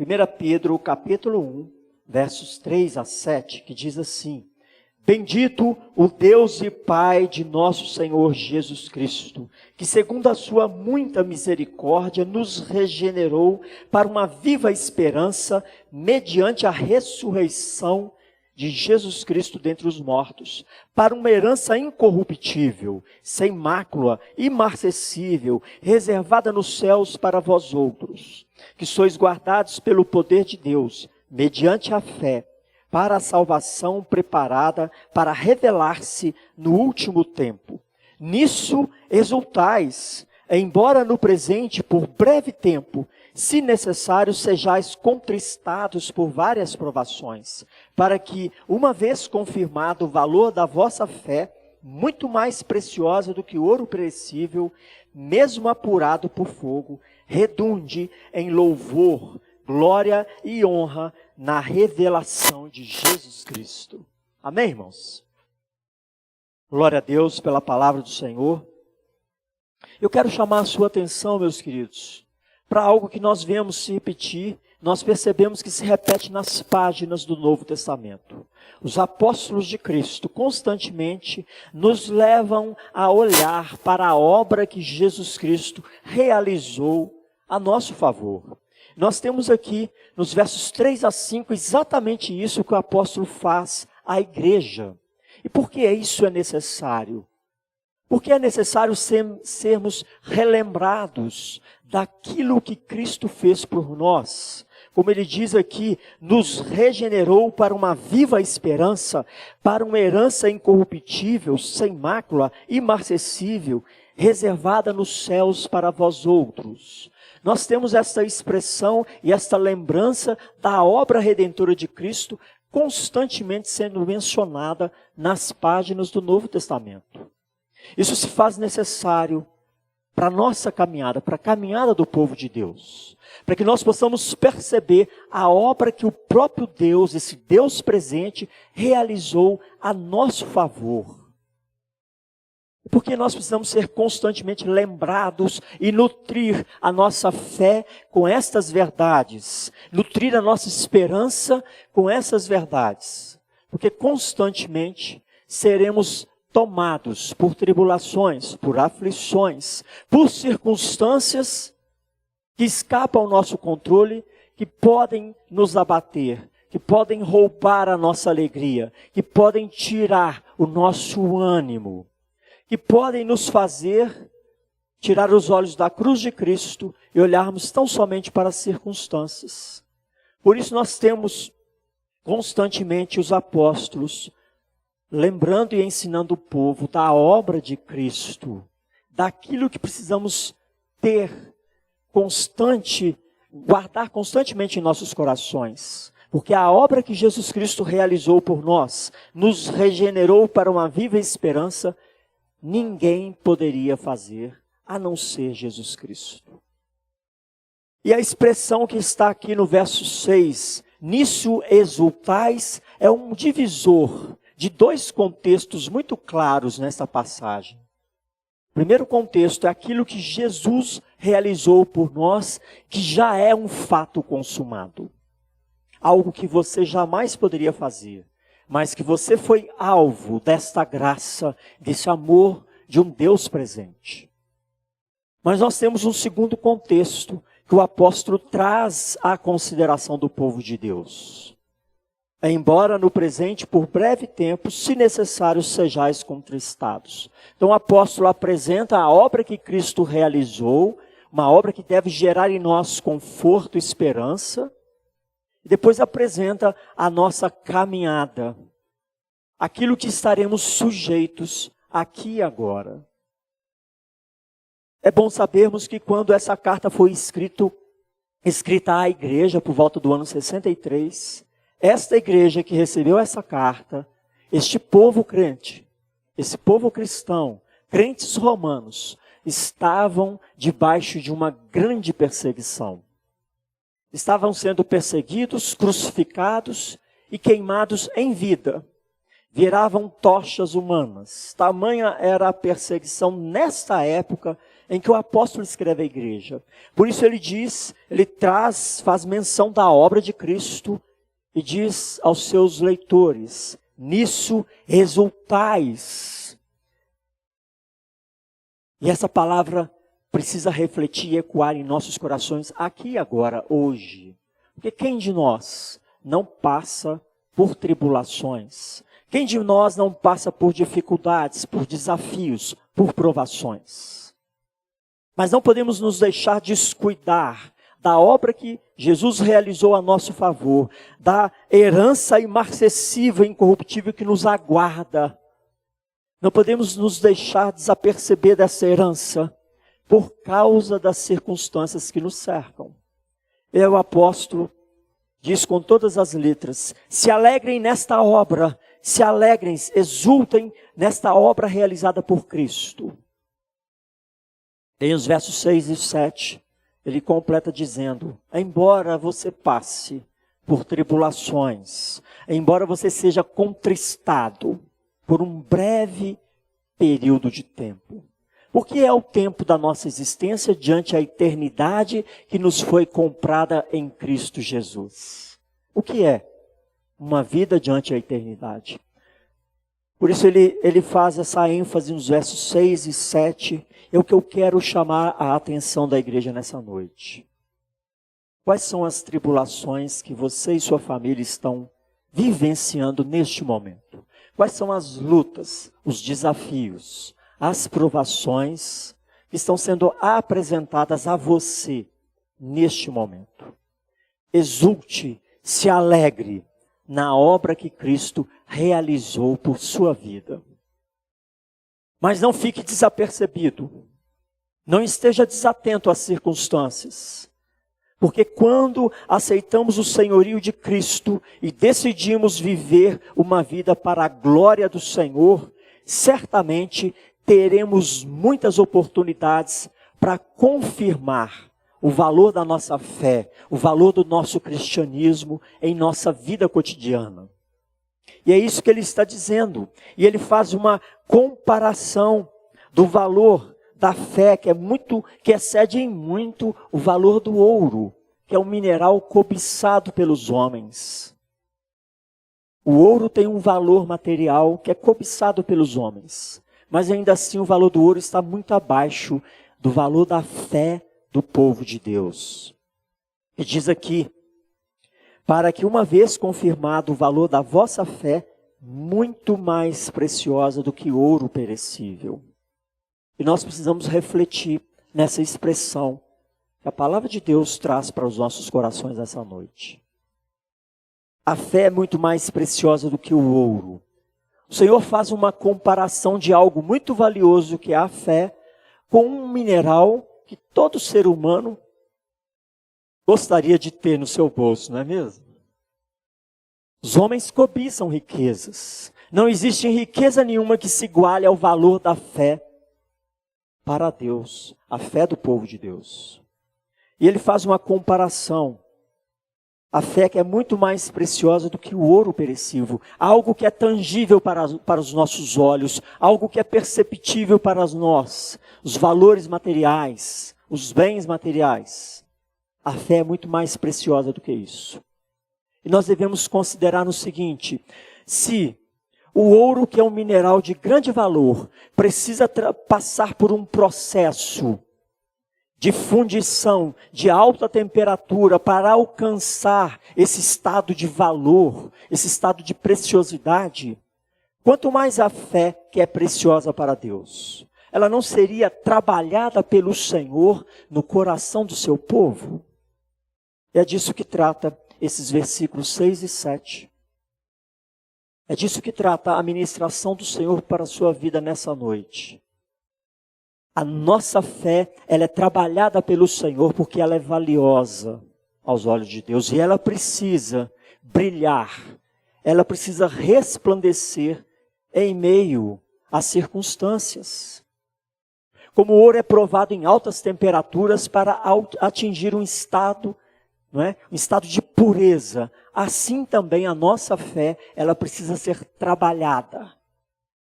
1 Pedro, capítulo 1, versos 3 a 7, que diz assim: Bendito o Deus e Pai de nosso Senhor Jesus Cristo, que segundo a sua muita misericórdia nos regenerou para uma viva esperança mediante a ressurreição de Jesus Cristo dentre os mortos, para uma herança incorruptível, sem mácula, imarcessível, reservada nos céus para vós outros, que sois guardados pelo poder de Deus, mediante a fé, para a salvação preparada para revelar-se no último tempo. Nisso exultais, embora no presente, por breve tempo, se necessário, sejais contristados por várias provações, para que, uma vez confirmado o valor da vossa fé, muito mais preciosa do que ouro perecível, mesmo apurado por fogo, redunde em louvor, glória e honra na revelação de Jesus Cristo. Amém, irmãos? Glória a Deus pela palavra do Senhor. Eu quero chamar a sua atenção, meus queridos, para algo que nós vemos se repetir, nós percebemos que se repete nas páginas do Novo Testamento. Os apóstolos de Cristo constantemente nos levam a olhar para a obra que Jesus Cristo realizou a nosso favor. Nós temos aqui, nos versos 3 a 5, exatamente isso que o apóstolo faz à igreja. E por que isso é necessário? Porque é necessário sermos relembrados daquilo que Cristo fez por nós. Como ele diz aqui, nos regenerou para uma viva esperança, para uma herança incorruptível, sem mácula, imarcessível, reservada nos céus para vós outros. Nós temos esta expressão e esta lembrança da obra redentora de Cristo constantemente sendo mencionada nas páginas do Novo Testamento. Isso se faz necessário para a nossa caminhada, para a caminhada do povo de Deus, para que nós possamos perceber a obra que o próprio Deus, esse Deus presente, realizou a nosso favor. Porque nós precisamos ser constantemente lembrados e nutrir a nossa fé com estas verdades, nutrir a nossa esperança com essas verdades, porque constantemente seremos tomados por tribulações, por aflições, por circunstâncias que escapam ao nosso controle, que podem nos abater, que podem roubar a nossa alegria, que podem tirar o nosso ânimo, que podem nos fazer tirar os olhos da cruz de Cristo e olharmos tão somente para as circunstâncias. Por isso nós temos constantemente os apóstolos lembrando e ensinando o povo da obra de Cristo, daquilo que precisamos ter guardar constantemente em nossos corações. Porque a obra que Jesus Cristo realizou por nós, nos regenerou para uma viva esperança, ninguém poderia fazer, a não ser Jesus Cristo. E a expressão que está aqui no verso 6, nisso exultais, é um divisor de dois contextos muito claros nessa passagem. O primeiro contexto é aquilo que Jesus realizou por nós, que já é um fato consumado. Algo que você jamais poderia fazer, mas que você foi alvo desta graça, desse amor de um Deus presente. Mas nós temos um segundo contexto que o apóstolo traz à consideração do povo de Deus. Embora no presente, por breve tempo, se necessário, sejais contristados. Então o apóstolo apresenta a obra que Cristo realizou, uma obra que deve gerar em nós conforto e esperança, e depois apresenta a nossa caminhada, aquilo que estaremos sujeitos aqui e agora. É bom sabermos que quando essa carta foi escrita à igreja por volta do ano 63, esta igreja que recebeu essa carta, este povo crente, esse povo cristão, crentes romanos, estavam debaixo de uma grande perseguição. Estavam sendo perseguidos, crucificados e queimados em vida. Viravam tochas humanas. Tamanha era a perseguição nesta época em que o apóstolo escreve à igreja. Por isso ele faz menção da obra de Cristo e diz aos seus leitores: nisso exultais. E essa palavra precisa refletir e ecoar em nossos corações aqui e agora, hoje. Porque quem de nós não passa por tribulações? Quem de nós não passa por dificuldades, por desafios, por provações? Mas não podemos nos deixar descuidar da obra que Jesus realizou a nosso favor, da herança imarcessível e incorruptível que nos aguarda. Não podemos nos deixar desaperceber dessa herança por causa das circunstâncias que nos cercam. E o apóstolo diz com todas as letras: se alegrem nesta obra, se alegrem, exultem nesta obra realizada por Cristo. Em os versos 6 e 7, ele completa dizendo: embora você passe por tribulações, embora você seja contristado por um breve período de tempo. Porque é o tempo da nossa existência diante a eternidade que nos foi comprada em Cristo Jesus. O que é uma vida diante a eternidade? Por isso ele faz essa ênfase nos versos 6 e 7. É o que eu quero chamar a atenção da igreja nessa noite. Quais são as tribulações que você e sua família estão vivenciando neste momento? Quais são as lutas, os desafios, as provações que estão sendo apresentadas a você neste momento? Exulte, se alegre na obra que Cristo realizou por sua vida. Mas não fique desapercebido. Não esteja desatento às circunstâncias. Porque quando aceitamos o senhorio de Cristo e decidimos viver uma vida para a glória do Senhor, certamente teremos muitas oportunidades para confirmar o valor da nossa fé, o valor do nosso cristianismo em nossa vida cotidiana. E é isso que ele está dizendo. E ele faz uma comparação do valor da fé, que excede em muito o valor do ouro, que é um mineral cobiçado pelos homens. O ouro tem um valor material que é cobiçado pelos homens. Mas ainda assim o valor do ouro está muito abaixo do valor da fé do povo de Deus. E diz aqui: para que uma vez confirmado o valor da vossa fé, muito mais preciosa do que ouro perecível. E nós precisamos refletir nessa expressão que a palavra de Deus traz para os nossos corações essa noite. A fé é muito mais preciosa do que o ouro. O Senhor faz uma comparação de algo muito valioso que é a fé com um mineral que todo ser humano gostaria de ter no seu bolso, não é mesmo? Os homens cobiçam riquezas. Não existe riqueza nenhuma que se iguale ao valor da fé para Deus, a fé do povo de Deus. E ele faz uma comparação. A fé que é muito mais preciosa do que o ouro perecível. Algo que é tangível para os nossos olhos. Algo que é perceptível para nós. Os valores materiais, os bens materiais. A fé é muito mais preciosa do que isso. E nós devemos considerar o seguinte: se o ouro, que é um mineral de grande valor, precisa passar por um processo de fundição, de alta temperatura, para alcançar esse estado de valor, esse estado de preciosidade, quanto mais a fé que é preciosa para Deus, ela não seria trabalhada pelo Senhor no coração do seu povo? É disso que trata esses versículos 6 e 7. É disso que trata a ministração do Senhor para a sua vida nessa noite. A nossa fé, ela é trabalhada pelo Senhor porque ela é valiosa aos olhos de Deus. E ela precisa brilhar, ela precisa resplandecer em meio às circunstâncias. Como o ouro é provado em altas temperaturas para atingir um estado, não é? Um estado de pureza, assim também a nossa fé, ela precisa ser trabalhada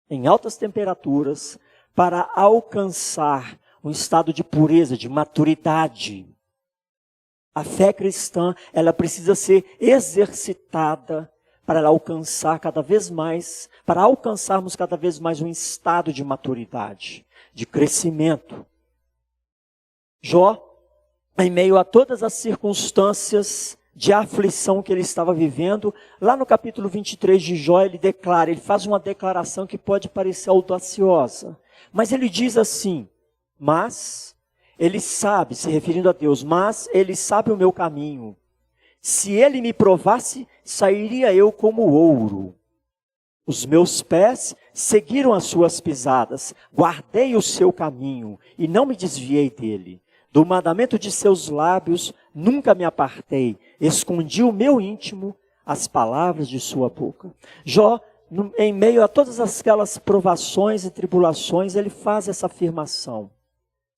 em altas temperaturas para alcançar um estado de pureza, de maturidade. A fé cristã, ela precisa ser exercitada para ela alcançar cada vez mais, para alcançarmos cada vez mais um estado de maturidade, de crescimento. Jó, em meio a todas as circunstâncias de aflição que ele estava vivendo, lá no capítulo 23 de Jó, ele faz uma declaração que pode parecer audaciosa, mas ele diz assim: mas ele sabe, se referindo a Deus, mas ele sabe o meu caminho. Se ele me provasse, sairia eu como ouro. Os meus pés seguiram as suas pisadas, guardei o seu caminho e não me desviei dele. Do mandamento de seus lábios nunca me apartei, escondi o meu íntimo, as palavras de sua boca. Jó, em meio a todas aquelas provações e tribulações, ele faz essa afirmação: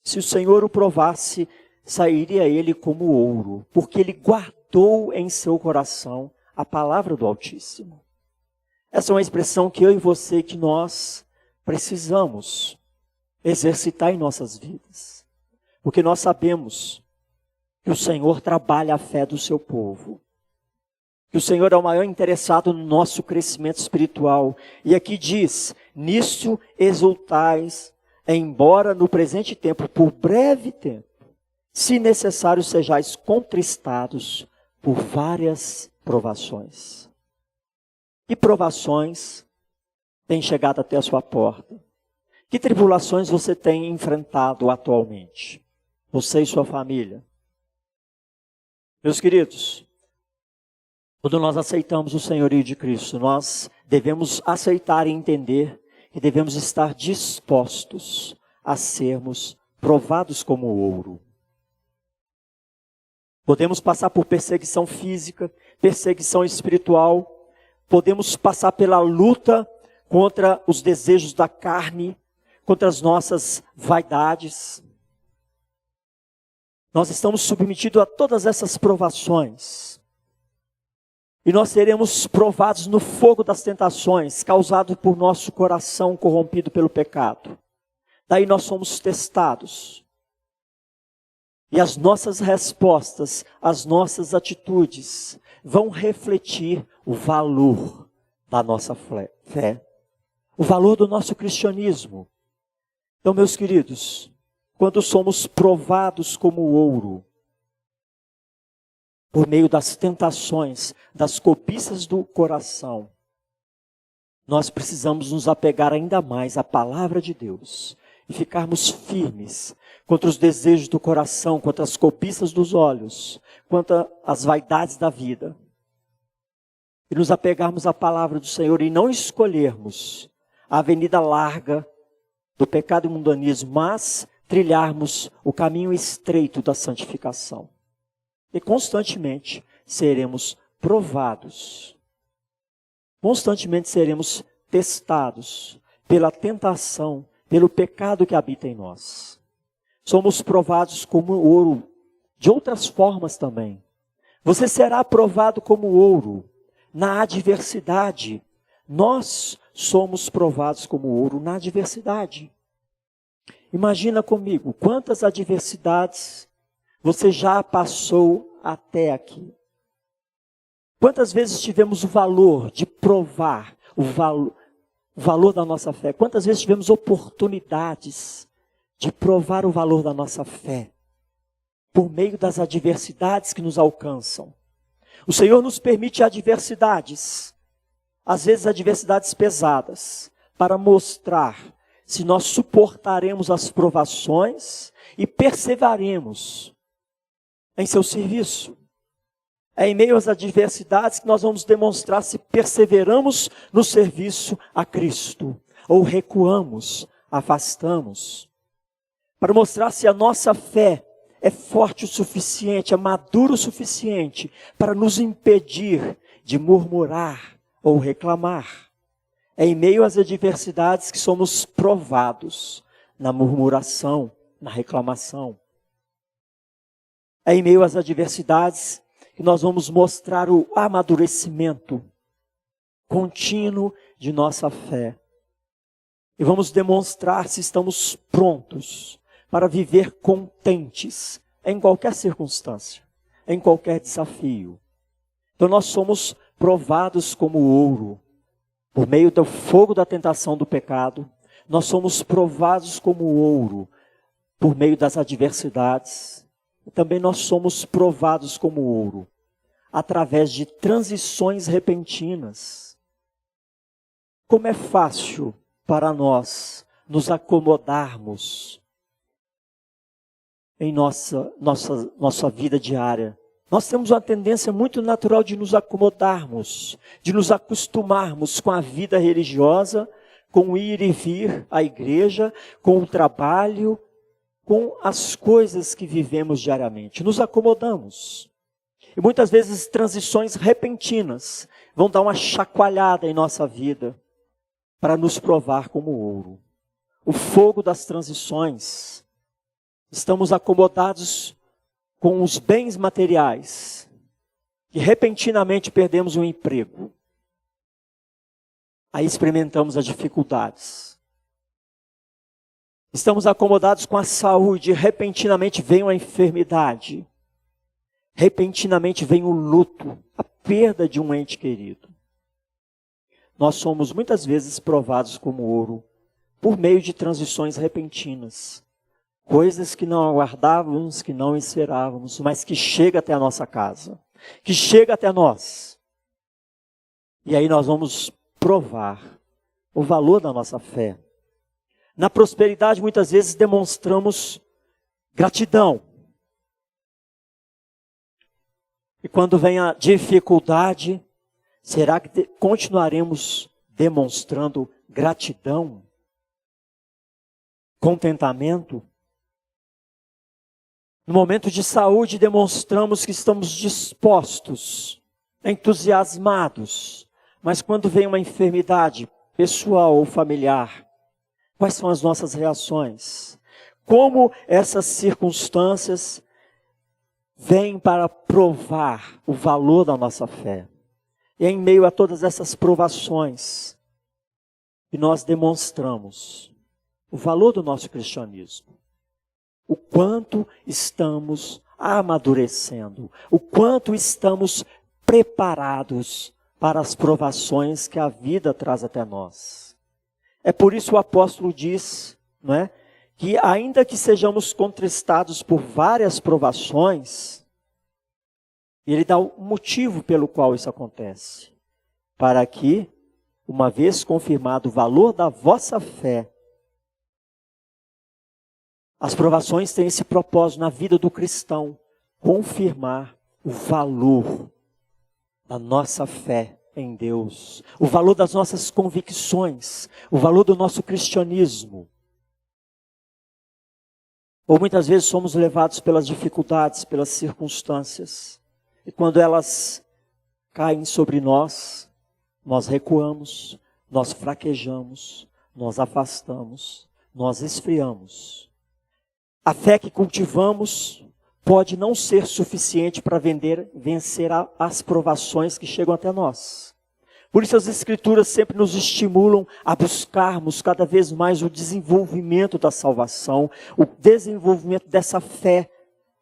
se o Senhor o provasse, sairia ele como ouro, porque ele guardou em seu coração a palavra do Altíssimo. Essa é uma expressão que eu e você, que nós precisamos exercitar em nossas vidas. Porque nós sabemos que o Senhor trabalha a fé do seu povo. Que o Senhor é o maior interessado no nosso crescimento espiritual. E aqui diz: nisso exultais, embora no presente tempo, por breve tempo, se necessário sejais contristados por várias provações. Que provações têm chegado até a sua porta? Que tribulações você tem enfrentado atualmente? Você e sua família? Meus queridos, quando nós aceitamos o senhorio de Cristo, nós devemos aceitar e entender que devemos estar dispostos a sermos provados como ouro. Podemos passar por perseguição física, perseguição espiritual, podemos passar pela luta contra os desejos da carne, contra as nossas vaidades. Nós estamos submetidos a todas essas provações. E nós seremos provados no fogo das tentações, causado por nosso coração corrompido pelo pecado. Daí nós somos testados. E as nossas respostas, as nossas atitudes, vão refletir o valor da nossa fé, o valor do nosso cristianismo. Então, meus queridos, quando somos provados como ouro, por meio das tentações, das cobiças do coração, nós precisamos nos apegar ainda mais à palavra de Deus e ficarmos firmes contra os desejos do coração, contra as cobiças dos olhos, contra as vaidades da vida. E nos apegarmos à palavra do Senhor e não escolhermos a avenida larga do pecado e mundanismo, mas trilharmos o caminho estreito da santificação. E constantemente seremos provados. Constantemente seremos testados pela tentação, pelo pecado que habita em nós. Somos provados como ouro, de outras formas também. Você será provado como ouro na adversidade. Nós somos provados como ouro na adversidade. Imagina comigo, quantas adversidades você já passou até aqui. Quantas vezes tivemos o valor de provar o valor da nossa fé? Quantas vezes tivemos oportunidades de provar o valor da nossa fé por meio das adversidades que nos alcançam? O Senhor nos permite adversidades, às vezes adversidades pesadas, para mostrar se nós suportaremos as provações e perseveraremos em seu serviço. É em meio às adversidades que nós vamos demonstrar se perseveramos no serviço a Cristo, ou recuamos, afastamos. Para mostrar se a nossa fé é forte o suficiente, é madura o suficiente para nos impedir de murmurar ou reclamar. É em meio às adversidades que somos provados na murmuração, na reclamação. É em meio às adversidades que nós vamos mostrar o amadurecimento contínuo de nossa fé. E vamos demonstrar se estamos prontos para viver contentes em qualquer circunstância, em qualquer desafio. Então nós somos provados como ouro, por meio do fogo da tentação do pecado. Nós somos provados como ouro, por meio das adversidades. E também nós somos provados como ouro, através de transições repentinas. Como é fácil para nós nos acomodarmos em nossa vida diária. Nós temos uma tendência muito natural de nos acomodarmos, de nos acostumarmos com a vida religiosa, com o ir e vir à igreja, com o trabalho, com as coisas que vivemos diariamente. Nos acomodamos. E muitas vezes transições repentinas vão dar uma chacoalhada em nossa vida para nos provar como ouro. O fogo das transições. Estamos acomodados com os bens materiais e repentinamente perdemos o emprego. Aí experimentamos as dificuldades. Estamos acomodados com a saúde e repentinamente vem uma enfermidade. Repentinamente vem o luto, a perda de um ente querido. Nós somos muitas vezes provados como ouro por meio de transições repentinas. Coisas que não aguardávamos, que não esperávamos, mas que chega até a nossa casa, que chega até nós. E aí nós vamos provar o valor da nossa fé. Na prosperidade, muitas vezes demonstramos gratidão. E quando vem a dificuldade, será que continuaremos demonstrando gratidão? Contentamento? No momento de saúde, demonstramos que estamos dispostos, entusiasmados. Mas quando vem uma enfermidade pessoal ou familiar, quais são as nossas reações? Como essas circunstâncias vêm para provar o valor da nossa fé? E é em meio a todas essas provações que nós demonstramos o valor do nosso cristianismo. O quanto estamos amadurecendo, o quanto estamos preparados para as provações que a vida traz até nós. É por isso o apóstolo diz, não é, que ainda que sejamos contristados por várias provações, ele dá o motivo pelo qual isso acontece. Para que, uma vez confirmado o valor da vossa fé, as provações têm esse propósito na vida do cristão, confirmar o valor da nossa fé em Deus, o valor das nossas convicções, o valor do nosso cristianismo. Ou muitas vezes somos levados pelas dificuldades, pelas circunstâncias, e quando elas caem sobre nós, nós recuamos, nós fraquejamos, nós afastamos, nós esfriamos. A fé que cultivamos pode não ser suficiente para vencer as provações que chegam até nós. Por isso as Escrituras sempre nos estimulam a buscarmos cada vez mais o desenvolvimento da salvação, o desenvolvimento dessa fé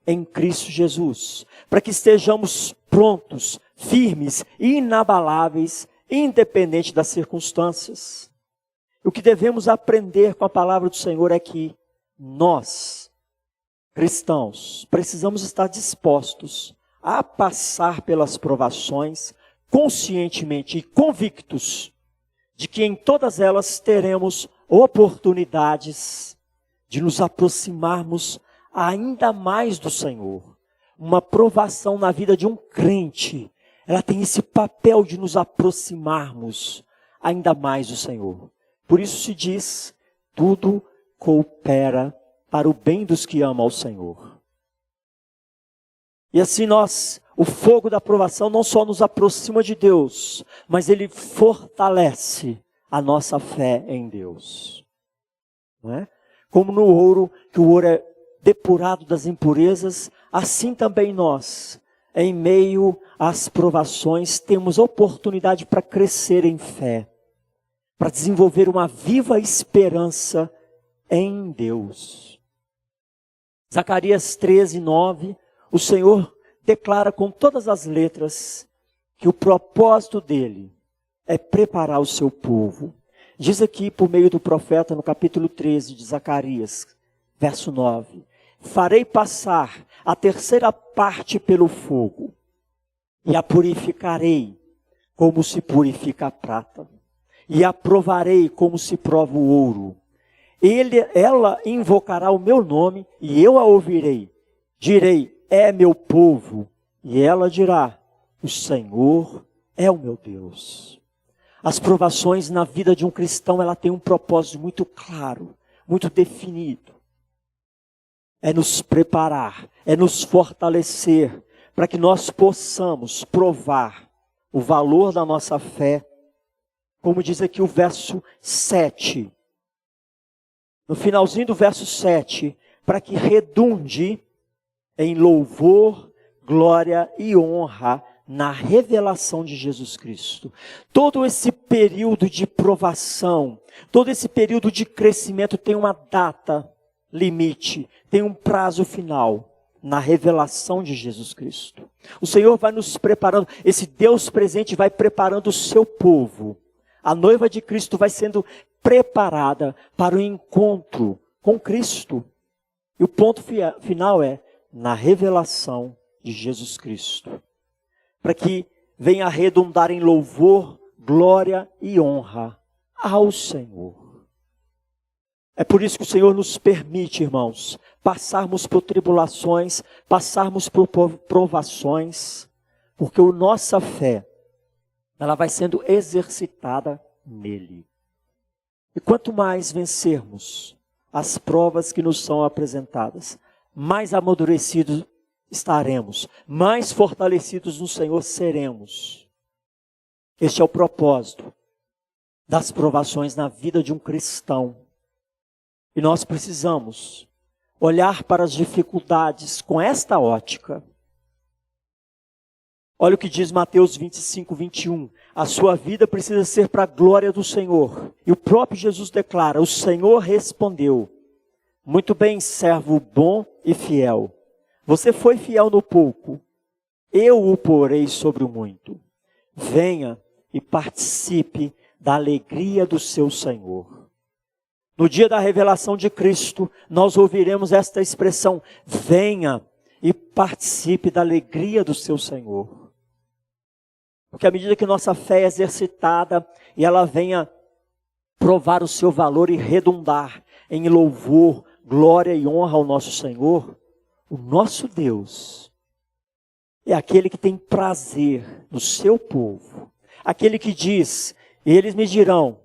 em Cristo Jesus, para que estejamos prontos, firmes e inabaláveis, independente das circunstâncias. O que devemos aprender com a palavra do Senhor é que nós, cristãos, precisamos estar dispostos a passar pelas provações conscientemente e convictos de que em todas elas teremos oportunidades de nos aproximarmos ainda mais do Senhor. Uma provação na vida de um crente, ela tem esse papel de nos aproximarmos ainda mais do Senhor. Por isso se diz, tudo coopera para o bem dos que amam ao Senhor. E assim o fogo da provação não só nos aproxima de Deus, mas ele fortalece a nossa fé em Deus. Não é? Como no ouro, que o ouro é depurado das impurezas, assim também nós, em meio às provações, temos oportunidade para crescer em fé, para desenvolver uma viva esperança em Deus. Zacarias 13:9, o Senhor declara com todas as letras que o propósito dele é preparar o seu povo. Diz aqui por meio do profeta no capítulo 13 de Zacarias, verso 9, farei passar a terceira parte pelo fogo e a purificarei como se purifica a prata e a provarei como se prova o ouro. Ela invocará o meu nome e eu a ouvirei. Direi, é meu povo. E ela dirá, o Senhor é o meu Deus. As provações na vida de um cristão, ela tem um propósito muito claro, muito definido. É nos preparar, é nos fortalecer, para que nós possamos provar o valor da nossa fé. Como diz aqui o verso 7. No finalzinho do verso 7, para que redunde em louvor, glória e honra na revelação de Jesus Cristo. Todo esse período de provação, todo esse período de crescimento tem uma data limite, tem um prazo final na revelação de Jesus Cristo. O Senhor vai nos preparando, esse Deus presente vai preparando o seu povo. A noiva de Cristo vai sendo preparada para o encontro com Cristo. E o ponto final é na revelação de Jesus Cristo. Para que venha a redundar em louvor, glória e honra ao Senhor. É por isso que o Senhor nos permite, irmãos, passarmos por tribulações, passarmos por provações, porque a nossa fé, ela vai sendo exercitada nele. E quanto mais vencermos as provas que nos são apresentadas, mais amadurecidos estaremos, mais fortalecidos no Senhor seremos. Este é o propósito das provações na vida de um cristão. E nós precisamos olhar para as dificuldades com esta ótica. Olha o que diz Mateus 25:21. A sua vida precisa ser para a glória do Senhor. E o próprio Jesus declara, o Senhor respondeu, muito bem, servo bom e fiel. Você foi fiel no pouco, eu o porei sobre o muito. Venha e participe da alegria do seu Senhor. No dia da revelação de Cristo, nós ouviremos esta expressão, venha e participe da alegria do seu Senhor. Porque à medida que nossa fé é exercitada e ela venha provar o seu valor e redundar em louvor, glória e honra ao nosso Senhor, o nosso Deus é aquele que tem prazer no seu povo. Aquele que diz, eles me dirão,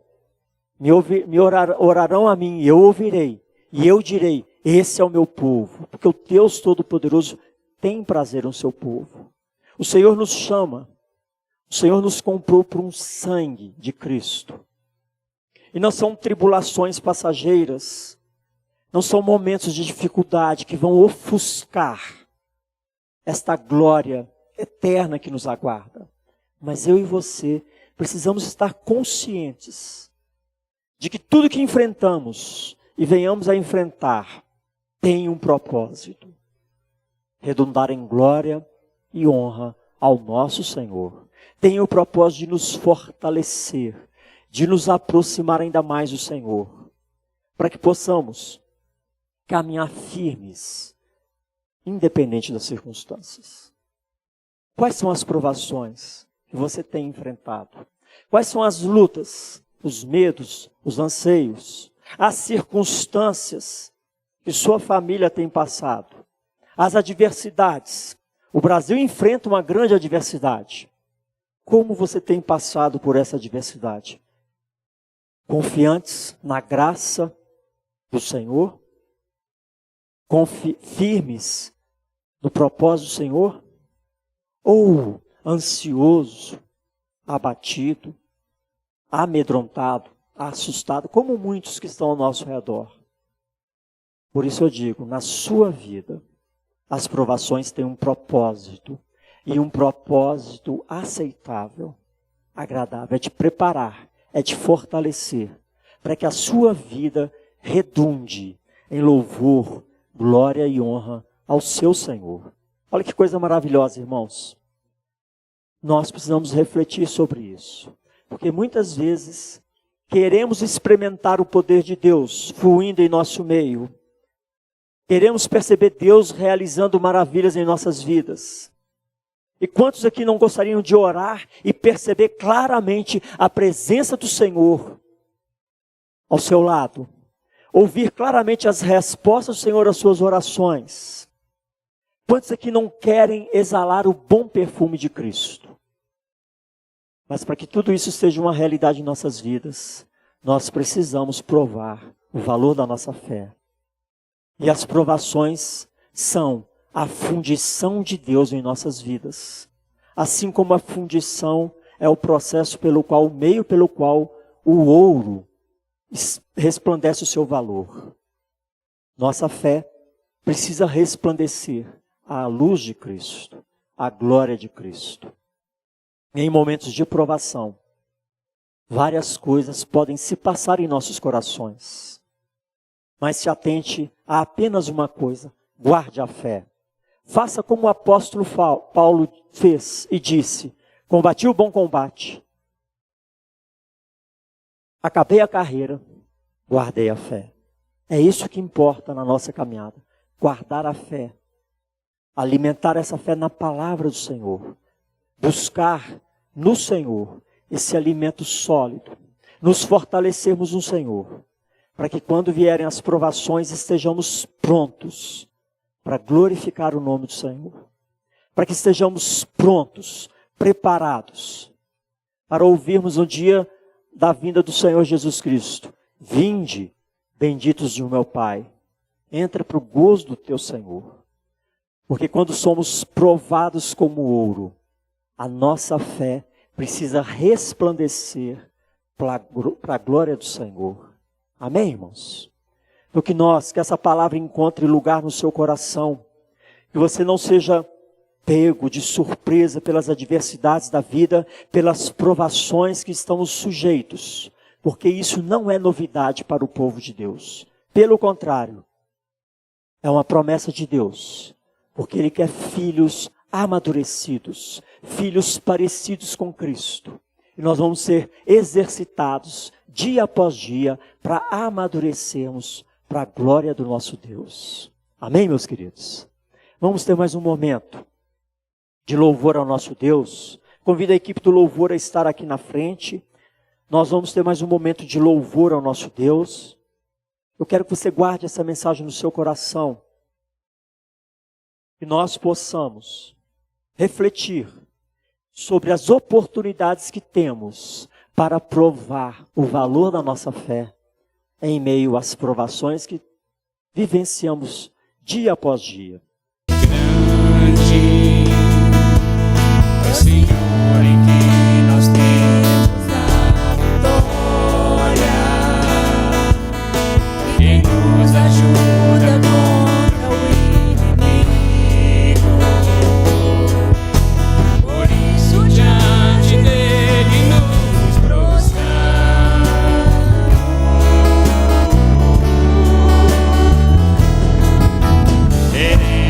orarão a mim, eu ouvirei, e eu direi, esse é o meu povo. Porque o Deus Todo-Poderoso tem prazer no seu povo. O Senhor nos chama, o Senhor nos comprou por um sangue de Cristo. E não são tribulações passageiras, não são momentos de dificuldade que vão ofuscar esta glória eterna que nos aguarda. Mas eu e você precisamos estar conscientes de que tudo que enfrentamos e venhamos a enfrentar tem um propósito. Redundar em glória e honra ao nosso Senhor. Tem o propósito de nos fortalecer, de nos aproximar ainda mais do Senhor, para que possamos caminhar firmes, independente das circunstâncias. Quais são as provações que você tem enfrentado? Quais são as lutas, os medos, os anseios, as circunstâncias que sua família tem passado? As adversidades. O Brasil enfrenta uma grande adversidade. Como você tem passado por essa adversidade? Confiantes na graça do Senhor? Firmes no propósito do Senhor? Ou ansioso, abatido, amedrontado, assustado, como muitos que estão ao nosso redor? Por isso eu digo, na sua vida, as provações têm um propósito, e um propósito aceitável, agradável, é te preparar, é te fortalecer, para que a sua vida redunde em louvor, glória e honra ao seu Senhor. Olha que coisa maravilhosa, irmãos. Nós precisamos refletir sobre isso, porque muitas vezes queremos experimentar o poder de Deus fluindo em nosso meio. Queremos perceber Deus realizando maravilhas em nossas vidas. E quantos aqui não gostariam de orar e perceber claramente a presença do Senhor ao seu lado? Ouvir claramente as respostas do Senhor às suas orações? Quantos aqui não querem exalar o bom perfume de Cristo? Mas para que tudo isso seja uma realidade em nossas vidas, nós precisamos provar o valor da nossa fé. E as provações são a fundição de Deus em nossas vidas. Assim como a fundição é o processo o meio pelo qual o ouro resplandece o seu valor. Nossa fé precisa resplandecer à luz de Cristo, à glória de Cristo. Em momentos de provação, várias coisas podem se passar em nossos corações. Mas se atente a apenas uma coisa: guarde a fé. Faça como o apóstolo Paulo fez e disse: combati o bom combate, acabei a carreira, guardei a fé. É isso que importa na nossa caminhada: guardar a fé, alimentar essa fé na palavra do Senhor, buscar no Senhor esse alimento sólido, nos fortalecermos no Senhor, para que quando vierem as provações estejamos prontos para glorificar o nome do Senhor, para que estejamos prontos, preparados, para ouvirmos no dia da vinda do Senhor Jesus Cristo: vinde, benditos de meu Pai, entra para o gozo do teu Senhor. Porque quando somos provados como ouro, a nossa fé precisa resplandecer para a glória do Senhor. Amém, irmãos? Então que essa palavra encontre lugar no seu coração, que você não seja pego de surpresa pelas adversidades da vida, pelas provações que estamos sujeitos, porque isso não é novidade para o povo de Deus. Pelo contrário, é uma promessa de Deus, porque Ele quer filhos amadurecidos, filhos parecidos com Cristo. E nós vamos ser exercitados dia após dia para amadurecermos para a glória do nosso Deus. Amém, meus queridos? Vamos ter mais um momento de louvor ao nosso Deus. Convido a equipe do louvor a estar aqui na frente. Nós vamos ter mais um momento de louvor ao nosso Deus. Eu quero que você guarde essa mensagem no seu coração. Que nós possamos refletir sobre as oportunidades que temos para provar o valor da nossa fé em meio às provações que vivenciamos dia após dia. Grande é o Senhor em quem nós temos a vitória, Ele nos ajuda contra o inimigo. Por isso diante dele nos prostramos. Teremos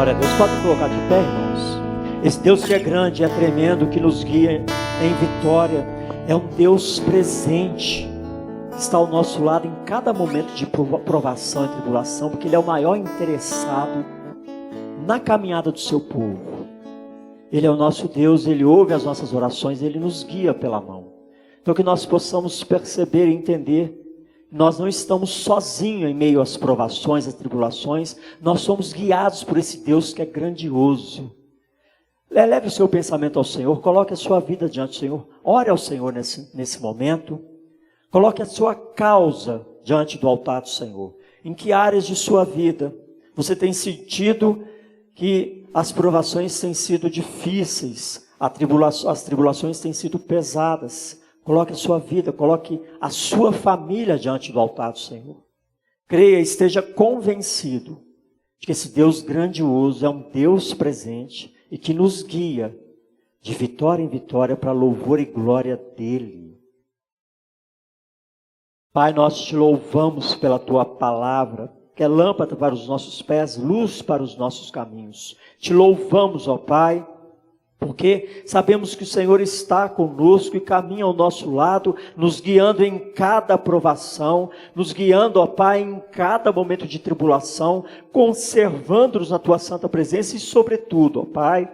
Glória a Deus. Pode colocar de pé, irmãos. Esse Deus que é grande, é tremendo, que nos guia em vitória, é um Deus presente, que está ao nosso lado em cada momento de provação e tribulação, porque Ele é o maior interessado na caminhada do seu povo. Ele é o nosso Deus, Ele ouve as nossas orações, Ele nos guia pela mão. Então que nós possamos perceber e entender, nós não estamos sozinhos em meio às provações, às tribulações, nós somos guiados por esse Deus que é grandioso. Leve o seu pensamento ao Senhor, coloque a sua vida diante do Senhor, ore ao Senhor nesse momento, coloque a sua causa diante do altar do Senhor. Em que áreas de sua vida você tem sentido que as provações têm sido difíceis, as tribulações têm sido pesadas? Coloque a sua vida, coloque a sua família diante do altar do Senhor. Creia, esteja convencido de que esse Deus grandioso é um Deus presente e que nos guia de vitória em vitória para louvor e glória dEle. Pai, nós te louvamos pela Tua palavra, que é lâmpada para os nossos pés, luz para os nossos caminhos. Te louvamos, ó Pai, porque sabemos que o Senhor está conosco e caminha ao nosso lado, nos guiando em cada provação, nos guiando, ó Pai, em cada momento de tribulação, conservando-nos na Tua santa presença e, sobretudo, ó Pai,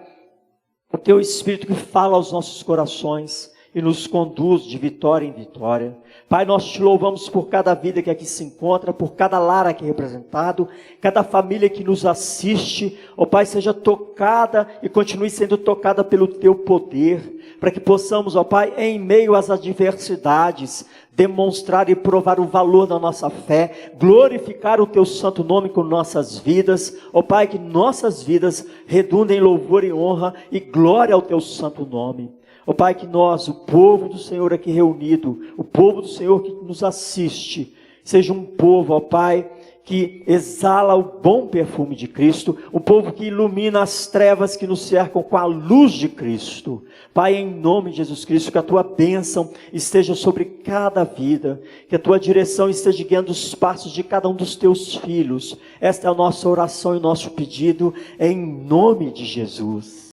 o Teu Espírito que fala aos nossos corações e nos conduz de vitória em vitória. Pai, nós te louvamos por cada vida que aqui se encontra, por cada lar aqui representado, cada família que nos assiste. Ó Pai, seja tocada e continue sendo tocada pelo Teu poder, para que possamos, ó Pai, em meio às adversidades, demonstrar e provar o valor da nossa fé, glorificar o Teu santo nome com nossas vidas. Ó Pai, que nossas vidas redundem em louvor e honra e glória ao Teu santo nome. Ó Pai, que nós, o povo do Senhor aqui reunido, o povo do Senhor que nos assiste, seja um povo, ó Pai, que exala o bom perfume de Cristo, um povo que ilumina as trevas que nos cercam com a luz de Cristo. Pai, em nome de Jesus Cristo, que a Tua bênção esteja sobre cada vida, que a Tua direção esteja guiando os passos de cada um dos Teus filhos. Esta é a nossa oração e o nosso pedido, em nome de Jesus.